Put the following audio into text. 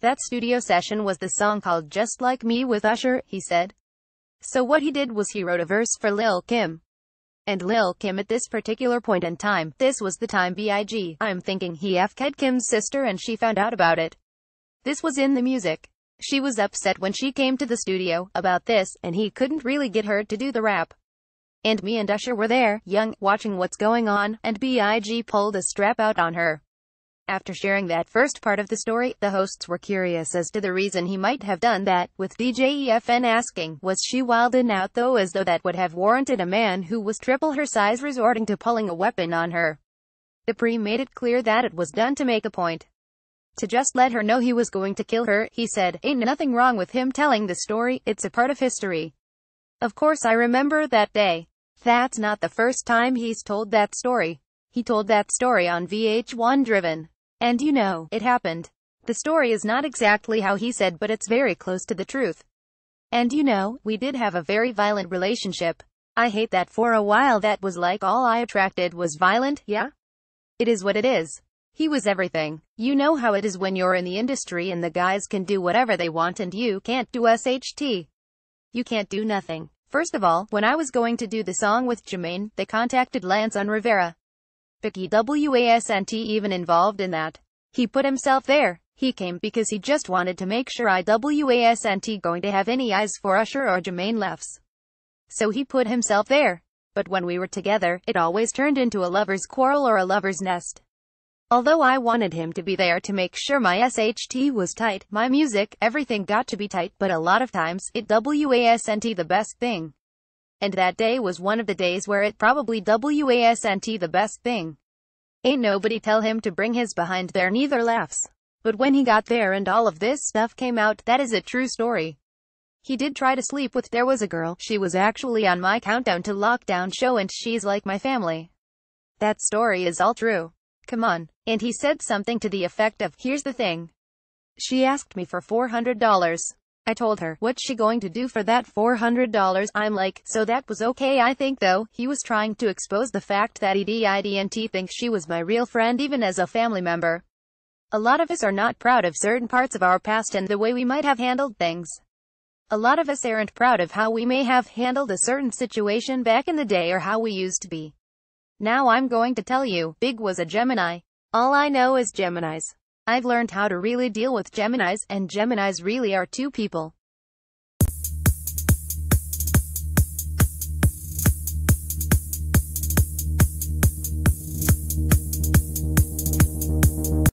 That studio session was the song called Just Like Me with Usher, he said. So what he did was he wrote a verse for Lil Kim. And Lil Kim at this particular point in time, this was the time big, I'm thinking he f'd Kim's sister and she found out about it. This was in the music. She was upset when she came to the studio about this, and he couldn't really get her to do the rap. And me and Usher were there, young, watching what's going on, and big pulled a strap out on her. After sharing that first part of the story, the hosts were curious as to the reason he might have done that, with DJEFN asking, was she wildin' out though, as though that would have warranted a man who was triple her size resorting to pulling a weapon on her. The pre made it clear that it was done to make a point. To just let her know he was going to kill her, he said. Ain't nothing wrong with him telling the story, it's a part of history. Of course I remember that day. That's not the first time he's told that story. He told that story on VH1 Driven. And you know, it happened. The story is not exactly how he said, but it's very close to the truth. And you know, we did have a very violent relationship. I hate that for a while that was like all I attracted was violent, yeah? It is what it is. He was everything. You know how it is when you're in the industry and the guys can do whatever they want and you can't do SHT. You can't do nothing. First of all, when I was going to do the song with Jermaine, they contacted Lance on Rivera. Biggie wasn't even involved in that. He put himself there. He came because he just wanted to make sure I wasn't going to have any eyes for Usher or Jermaine lefts. So he put himself there. But when we were together, it always turned into a lover's quarrel or a lover's nest. Although I wanted him to be there to make sure my SHT was tight, my music, everything got to be tight, but a lot of times, it wasn't the best thing. And that day was one of the days where it probably wasn't the best thing. Ain't nobody tell him to bring his behind there, neither laughs. But when he got there and all of this stuff came out, that is a true story. He did try to sleep with, there was a girl, she was actually on my Countdown to Lockdown show and she's like my family. That story is all true. Come on. And he said something to the effect of, here's the thing. She asked me for $400. I told her, what's she going to do for that $400? I'm like, so that was okay. I think though, he was trying to expose the fact that he didn't think she was my real friend even as a family member. A lot of us are not proud of certain parts of our past and the way we might have handled things. A lot of us aren't proud of how we may have handled a certain situation back in the day or how we used to be. Now I'm going to tell you, Big was a Gemini. All I know is Geminis. I've learned how to really deal with Geminis, and Geminis really are two people.